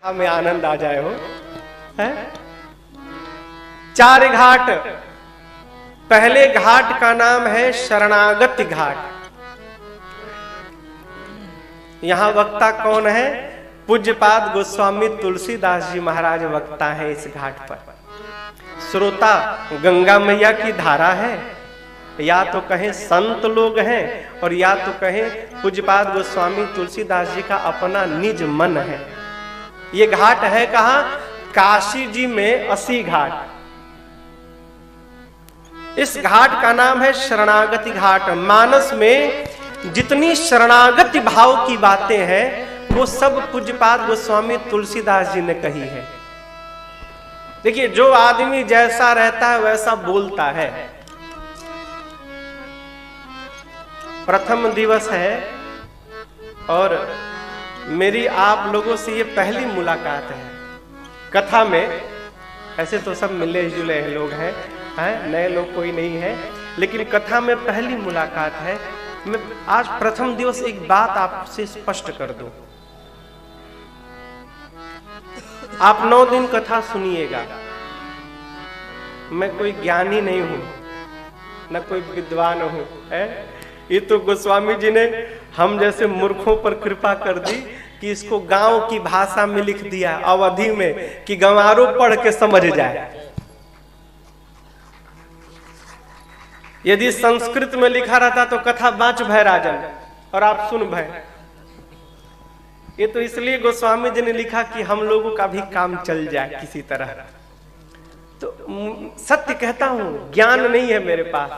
हमें आनंद आ जाए हो है? 4 घाट। पहले घाट का नाम है शरणागति घाट। यहां वक्ता कौन है? पूज्यपाद गोस्वामी तुलसीदास जी महाराज वक्ता है इस घाट पर। श्रोता गंगा मैया की धारा है, या तो कहें संत लोग हैं और या तो कहें पूज्यपाद गोस्वामी तुलसीदास जी का अपना निज मन है। ये घाट है कहां? काशी जी में 80 घाट। इस घाट का नाम है शरणागति घाट। मानस में जितनी शरणागति भाव की बातें हैं वो सब पूज्यपाद गोस्वामी तुलसीदास जी ने कही है। देखिए, जो आदमी जैसा रहता है वैसा बोलता है। प्रथम दिवस है और मेरी आप लोगों से ये पहली मुलाकात है कथा में। ऐसे तो सब मिले जुले लोग हैं, नए लोग कोई नहीं है, लेकिन कथा में पहली मुलाकात है। मैं आज प्रथम दिवस एक बात आपसे स्पष्ट कर दूं। आप 9 दिन कथा सुनिएगा। मैं कोई ज्ञानी नहीं हूं, न कोई विद्वान हूं, है? ये तो गोस्वामी जी ने हम जैसे मूर्खों पर कृपा कर दी कि इसको गांव की भाषा में लिख दिया, अवधि में, कि गंवारों पढ़ के समझ जाए। यदि संस्कृत में लिखा रहता तो कथा बाँच भय राजन और आप सुन भय। ये तो इसलिए गोस्वामी जी ने लिखा कि हम लोगों का भी काम चल जाए किसी तरह। तो सत्य कहता हूं, ज्ञान नहीं है मेरे पास,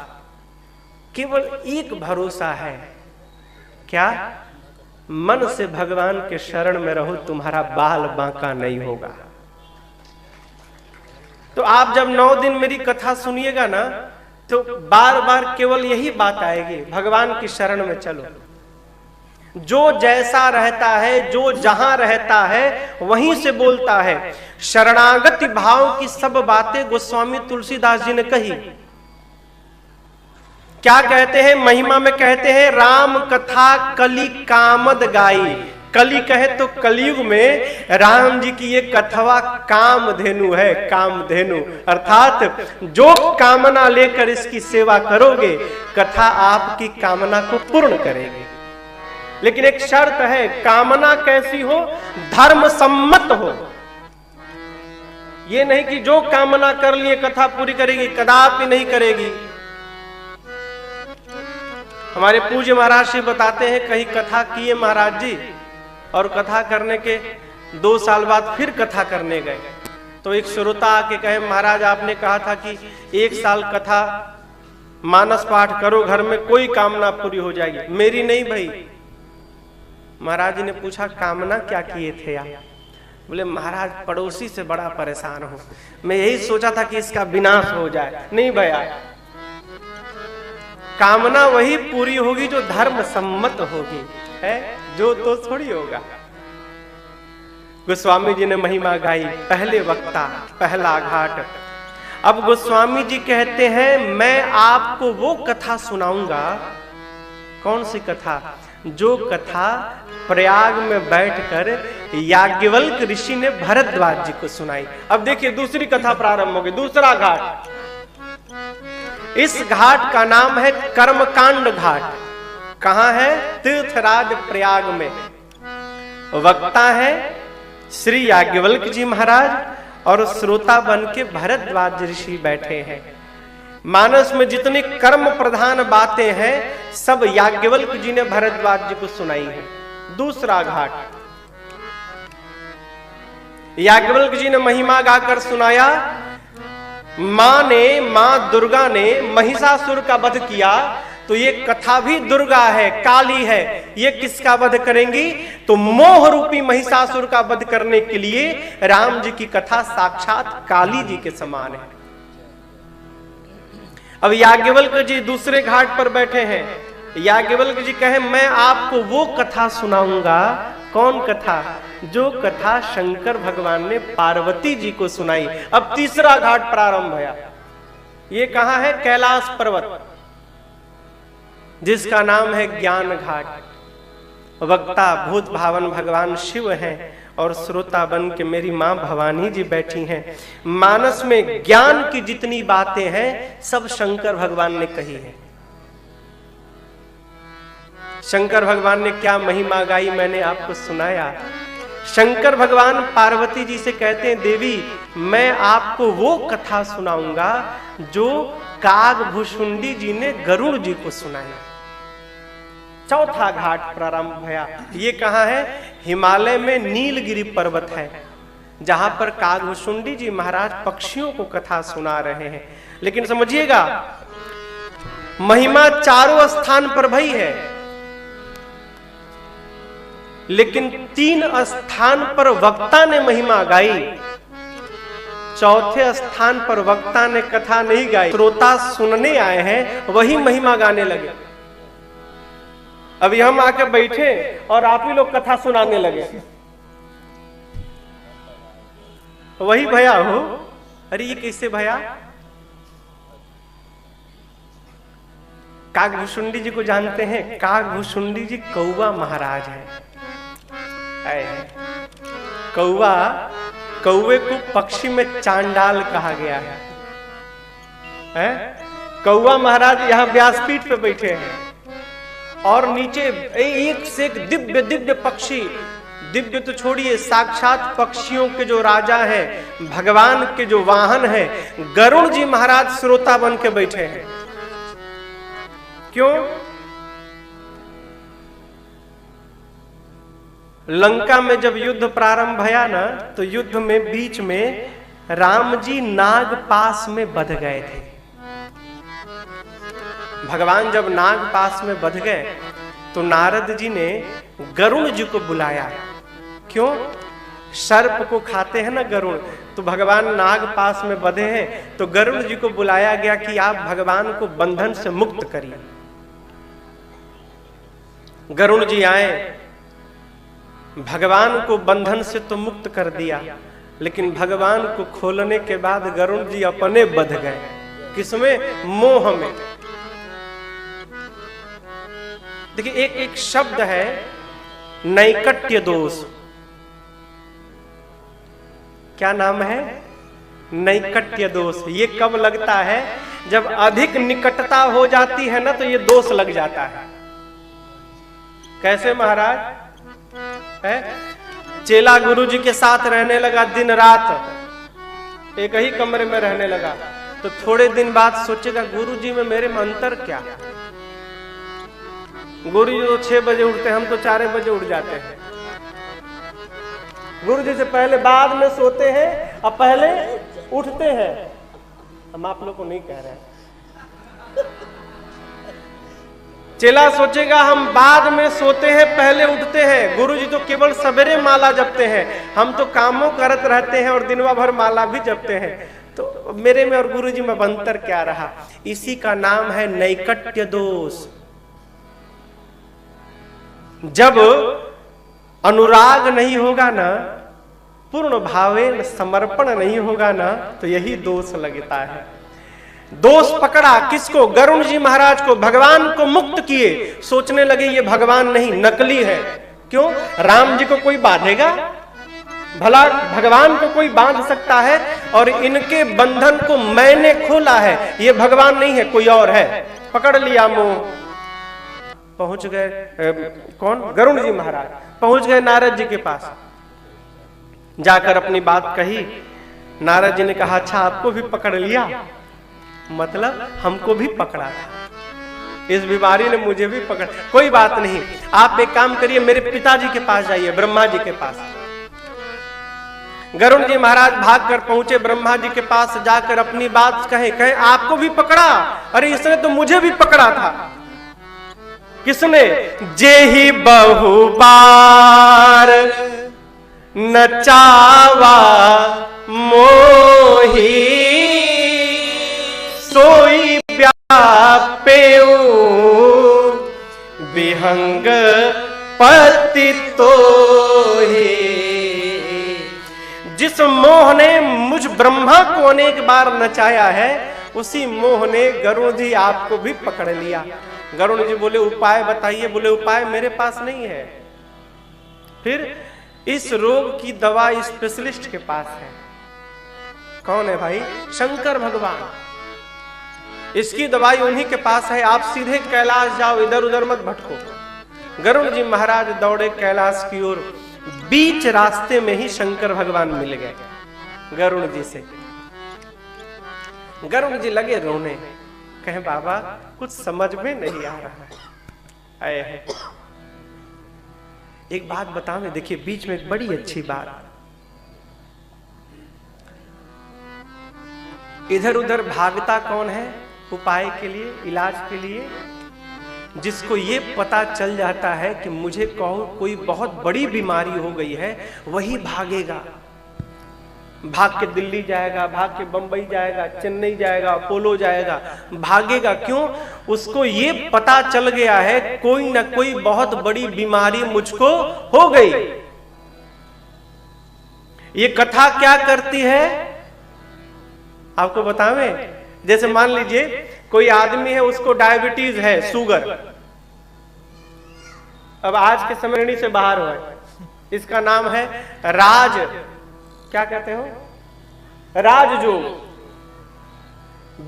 केवल एक भरोसा है। क्या? मन से भगवान के शरण में रहो, तुम्हारा बाल बांका नहीं होगा। तो आप जब 9 दिन मेरी कथा सुनिएगा ना, तो बार बार केवल यही बात आएगी, भगवान की शरण में चलो। जो जैसा रहता है, जो जहां रहता है वहीं से बोलता है। शरणागति भाव की सब बातें गोस्वामी तुलसीदास जी ने कही। क्या कहते हैं? महिमा में कहते हैं, राम कथा कली कामद गाई। कली कहे तो कलयुग में राम जी की ये कथवा कामधेनु है, कामधेनु। अर्थात जो कामना लेकर इसकी सेवा करोगे, कथा आपकी कामना को पूर्ण करेगी। लेकिन एक शर्त है, कामना कैसी हो? धर्म सम्मत हो। ये नहीं कि जो कामना कर लिए कथा पूरी करेगी, कदापि नहीं करेगी। हमारे पूज्य महाराज जी बताते हैं, कहीं कथा किए महाराज जी, और कथा करने के 2 साल बाद फिर कथा करने गए, तो एक श्रोता आके कहे, महाराज आपने कहा था कि 1 साल कथा मानस पाठ करो, घर में कोई कामना पूरी हो जाएगी। मेरी नहीं भाई। महाराज जी ने पूछा, कामना क्या किए थे आप? बोले, महाराज पड़ोसी से बड़ा परेशान हूं, मैं यही सोचा था कि इसका विनाश हो जाए। नहीं भैया, कामना वही पूरी होगी जो धर्म सम्मत होगी, है? जो तो थोड़ी होगा। गोस्वामी जी ने महिमा गाई, पहले वक्ता, पहला घाट। अब गोस्वामी जी कहते हैं, मैं आपको वो कथा सुनाऊंगा। कौन सी कथा? जो कथा प्रयाग में बैठकर याज्ञवल्क्य ऋषि ने भरद्वाज जी को सुनाई। अब देखिए, दूसरी कथा प्रारंभ हो गई, दूसरा घाट। इस घाट का नाम है कर्मकांड घाट। कहां है? तीर्थराज प्रयाग में। वक्ता है श्री याज्ञवल्क्य जी महाराज और श्रोता बन के भरद्वाज ऋषि बैठे हैं। मानस में जितनी कर्म प्रधान बातें हैं सब याज्ञवल्क्य जी ने भरद्वाज जी को सुनाई है। दूसरा घाट, याज्ञवल्क्य जी ने महिमा गाकर सुनाया, मां दुर्गा ने महिषासुर का वध किया, तो ये कथा भी दुर्गा है, काली है। ये किसका वध करेंगी? तो मोह रूपी महिषासुर का वध करने के लिए राम जी की कथा साक्षात काली जी के समान है। अब याज्ञवल्क्य जी दूसरे घाट पर बैठे हैं। याज्ञवल्क्य जी कहे, मैं आपको वो कथा सुनाऊंगा। कौन कथा? जो कथा शंकर भगवान ने पार्वती जी को सुनाई। अब तीसरा घाट प्रारंभ हुआ। ये कहां है? कैलाश पर्वत, जिसका नाम है ज्ञान घाट। वक्ता भूत भावन भगवान शिव हैं और श्रोता बन के मेरी मां भवानी जी बैठी हैं। मानस में ज्ञान की जितनी बातें हैं सब शंकर भगवान ने कही है। शंकर भगवान ने क्या महिमा गाई मैंने आपको सुनाया। शंकर भगवान पार्वती जी से कहते हैं, देवी मैं आपको वो कथा सुनाऊंगा जो कागभुशुंडी जी ने गरुड़ जी को सुनाया। चौथा घाट प्रारंभ भया। ये कहां है? हिमालय में नीलगिरी पर्वत है, जहां पर कागभुशुंडी जी महाराज पक्षियों को कथा सुना रहे हैं। लेकिन समझिएगा, महिमा चारों स्थान पर भई है, लेकिन 3 स्थान पर वक्ता ने महिमा गाई, चौथे स्थान पर वक्ता ने कथा नहीं गाई। श्रोता सुनने आए हैं, वही महिमा गाने लगे। अभी हम आके बैठे और आप ही लोग कथा सुनाने लगे, वही भया हो। अरे ये कैसे भया? कागभुशुंडी जी को जानते हैं? कागभुशुंडी जी कौवा महाराज है। कौवा, कौवे को पक्षी में चांडाल कहा गया है? कौवा महाराज यहाँ व्यासपीठ पे बैठे हैं और नीचे एक से एक दिव्य दिव्य पक्षी, दिव्य तो छोड़िए, साक्षात पक्षियों के जो राजा हैं, भगवान के जो वाहन हैं, गरुड़ जी महाराज श्रोता बन के बैठे हैं। क्यों? लंका में जब युद्ध प्रारंभ भया ना, तो युद्ध में बीच में राम जी नाग पास में बंध गए थे। भगवान जब नाग पास में बंध गए तो नारद जी ने गरुड़ जी को बुलाया। क्यों? सर्प को खाते हैं ना गरुड़, तो भगवान नाग पास में बंधे हैं, तो गरुड़ जी को बुलाया गया कि आप भगवान को बंधन से मुक्त करिए। गरुड़ जी आए, भगवान को बंधन से तो मुक्त कर दिया, लेकिन भगवान को खोलने के बाद गरुड़ जी अपने बंध गए। किसमें? मोह में। देखिए, एक एक शब्द है नैकट्य दोष। क्या नाम है? नैकट्य दोष। ये कब लगता है? जब अधिक निकटता हो जाती है ना, तो ये दोष लग जाता है। कैसे महाराज? है चेला गुरु जी के साथ रहने लगा, दिन रात एक ही कमरे में रहने लगा, तो थोड़े दिन बाद सोचेगा गुरु जी में मेरे में अंतर क्या? गुरु जी तो 6 बजे उठते हैं, हम तो 4 बजे उठ जाते हैं। गुरु जी से पहले बाद में सोते हैं और पहले उठते हैं। हम आप लोग को नहीं कह रहे हैं। चेला सोचेगा हम बाद में सोते हैं, पहले उठते हैं। गुरु जी तो केवल सवेरे माला जपते हैं, हम तो कामों करत रहते हैं और दिनवा भर माला भी जपते हैं। तो मेरे में और गुरु जी में अंतर क्या रहा? इसी का नाम है नैकट्य दोष। जब अनुराग नहीं होगा ना, पूर्ण भावेन समर्पण नहीं होगा ना, तो यही दोष लगता है। दोष पकड़ा किसको? गरुड़ जी महाराज को। भगवान को मुक्त किए, सोचने लगे ये भगवान नहीं, नकली है। क्यों? राम जी को कोई बांधेगा? भला भगवान को कोई बांध सकता है? और इनके बंधन को मैंने खोला है, ये भगवान नहीं है, कोई और है। पकड़ लिया मोह। पहुंच गए कौन? गरुड़ जी महाराज पहुंच गए नारद जी के पास, जाकर अपनी बात कही। नारद जी ने कहा, अच्छा आपको भी पकड़ लिया? मतलब हमको भी पकड़ा था, इस बीमारी ने मुझे भी पकड़। कोई बात नहीं, आप एक काम करिए, मेरे पिताजी के पास जाइए, ब्रह्मा जी के पास। गरुड़ जी महाराज भागकर पहुंचे ब्रह्मा जी के पास, जाकर अपनी बात कहे आपको भी पकड़ा? अरे इसने तो मुझे भी पकड़ा था। किसने? जेहि बहु बार नचावा मोही, सोई व्यापेऊ विहंग पति तोहि। जिस मोह ने मुझ ब्रह्मा को अनेक बार नचाया है, उसी मोह ने गरुड़ जी आपको भी पकड़ लिया। गरुड़ जी बोले उपाय बताइए। बोले उपाय मेरे पास नहीं है। फिर इस रोग की दवा स्पेशलिस्ट के पास है। कौन है भाई? शंकर भगवान। इसकी दवाई उन्हीं के पास है। आप सीधे कैलाश जाओ, इधर उधर मत भटको। गरुड़ जी महाराज दौड़े कैलाश की ओर। बीच रास्ते में ही शंकर भगवान मिल गए गरुड़ जी से। गरुड़ जी लगे रोने, कहे बाबा कुछ समझ में नहीं आ रहा है। आए हैं, एक बात बताओ। देखिए बीच में एक बड़ी अच्छी बात, इधर उधर भागता कौन है उपाय के लिए, इलाज के लिए? जिसको ये पता चल जाता है कि मुझे कोई बहुत बड़ी बीमारी हो गई है, वही भागेगा। भाग के दिल्ली जाएगा, भाग के बंबई जाएगा, चेन्नई जाएगा, अपोलो जाएगा, भागेगा। क्यों? उसको ये पता चल गया है कोई ना कोई बहुत बड़ी बीमारी मुझको हो गई। ये कथा क्या करती है आपको बतावें? जैसे मान लीजिए कोई आदमी है, उसको डायबिटीज है, शुगर। अब आज के समय से बाहर हुआ है, इसका नाम है राज, क्या कहते हो, राजयोग।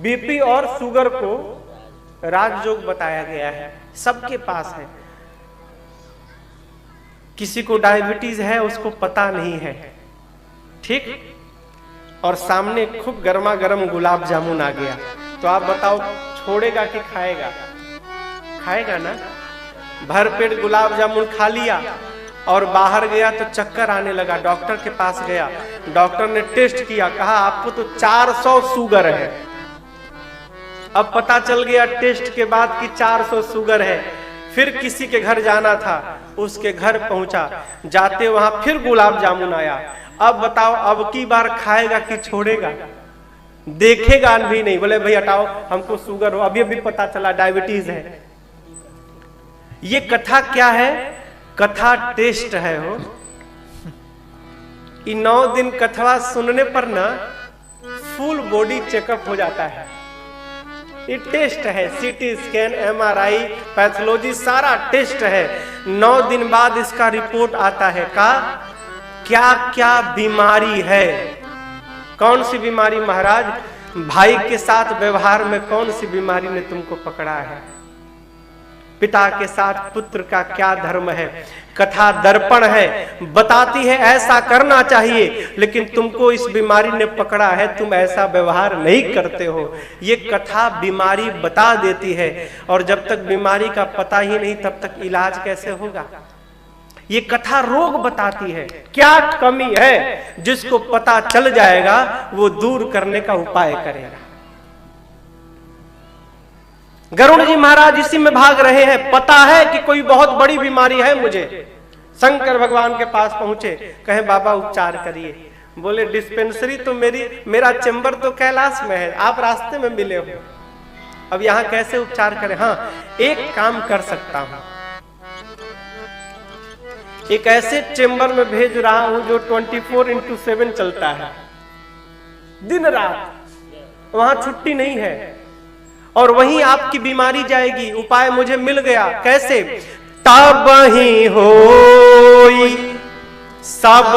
बीपी और शुगर को राजयोग बताया गया है, सबके पास है। किसी को डायबिटीज है, उसको पता नहीं है, ठीक? और सामने खूब गर्मा गर्म गुलाब जामुन आ गया, तो आप बताओ छोड़ेगा कि खाएगा? खाएगा ना। भर पेट गुलाब जामुन खा लिया और बाहर गया तो चक्कर आने लगा। डॉक्टर के पास गया, डॉक्टर ने टेस्ट किया, कहा आपको तो 400 शुगर है। अब पता चल गया टेस्ट के बाद कि 400 शुगर है। फिर किसी के घर जाना था, उसके घर पहुंचा, जाते वहां फिर गुलाब जामुन आया। अब बताओ अब की बार खाएगा कि छोड़ेगा? देखेगा भी नहीं, बोले भाई हटाओ, हमको शुगर हो, अभी अभी पता चला डायबिटीज है। ये कथा क्या है? कथा टेस्ट है हो। 9 दिन कथा सुनने पर ना फुल बॉडी चेकअप हो जाता है। ये टेस्ट है, सीटी स्कैन, MRI, पैथोलॉजी, सारा टेस्ट है। 9 दिन बाद इसका रिपोर्ट आता है का क्या क्या बीमारी है। कौन सी बीमारी महाराज? भाई के साथ व्यवहार में कौन सी बीमारी ने तुमको पकड़ा है? पिता के साथ पुत्र का क्या धर्म है? कथा दर्पण है, बताती है ऐसा करना चाहिए, लेकिन तुमको इस बीमारी ने पकड़ा है, तुम ऐसा व्यवहार नहीं करते हो। ये कथा बीमारी बता देती है, और जब तक बीमारी का पता ही नहीं तब तक इलाज कैसे होगा? ये कथा रोग बताती है, क्या कमी है, जिसको पता चल जाएगा वो दूर करने का उपाय करेगा। गरुड़ जी महाराज इसी में भाग रहे हैं, पता है कि कोई बहुत बड़ी बीमारी है मुझे। शंकर भगवान के पास पहुंचे, कहे बाबा उपचार करिए। बोले डिस्पेंसरी तो मेरा चैम्बर तो कैलाश में है, आप रास्ते में मिले हो, अब यहां कैसे उपचार करें? हाँ एक काम कर सकता हूं, एक ऐसे चैम्बर में भेज रहा हूं जो 24/7 चलता है, दिन रात, वहां छुट्टी नहीं है, और वहीं आपकी बीमारी जाएगी। उपाय मुझे मिल गया। कैसे? तब ही होई सब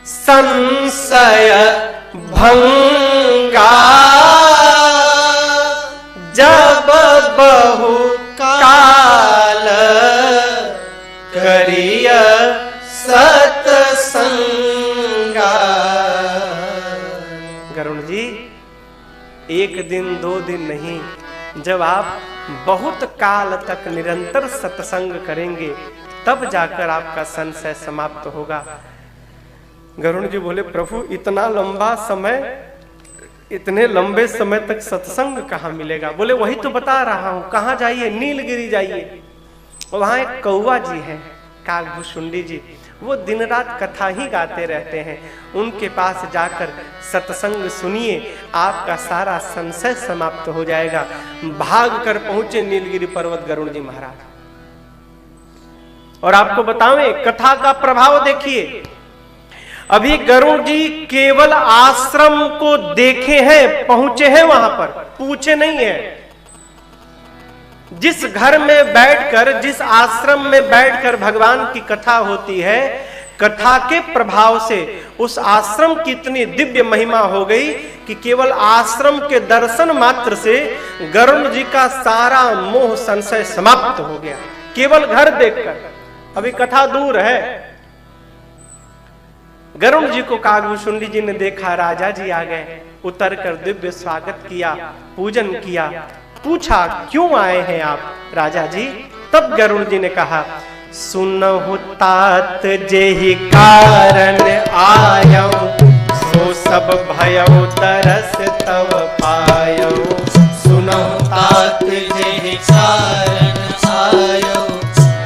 संशय भंगा, जब बहु काल करिय सत्संगा। गरुड़ जी 1 दिन 2 दिन नहीं, जब आप बहुत काल तक निरंतर सत्संग करेंगे तब जाकर आपका संशय समाप्त होगा। गरुड़ जी बोले प्रभु इतना लंबा समय, इतने लंबे समय तक सत्संग कहाँ मिलेगा? बोले वही तो बता रहा हूं, कहाँ जाइए? नीलगिरी जाइए, वहां एक कौवा जी हैं, कालभूषुंडी जी, वो दिन रात कथा ही गाते रहते हैं। उनके पास जाकर सत्संग सुनिए, आपका सारा संशय समाप्त हो जाएगा। भाग कर पहुंचे नीलगिरी पर्वत गरुड़ जी महाराज। और आपको बतावें कथा का प्रभाव देखिए, अभी गरुड़ जी केवल आश्रम को देखे हैं, पहुंचे हैं वहां पर, पूछे नहीं है। जिस घर में बैठकर, जिस आश्रम में बैठकर भगवान की कथा होती है, कथा के प्रभाव से उस आश्रम की इतनी दिव्य महिमा हो गई कि केवल आश्रम के दर्शन मात्र से गरुड़ जी का सारा मोह संशय समाप्त हो गया, केवल घर देखकर। अभी कथा दूर है। गरुड़ जी को कागभूषुंडी जी ने देखा, राजा जी आ गए, उतर कर दिव्य स्वागत किया, पूजन किया, पूछा क्यों आए हैं आप राजा जी। तब गरुड़ जी ने कहा, सुनहु तात जेहि कारण आयो, सो सब भयो तरस तव पायो। सुनहु तात जेहि कारण आयो,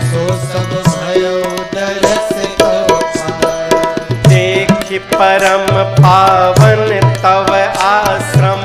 सो सब भयो तरस तव पायो। देखि परम पावन तव आश्रम,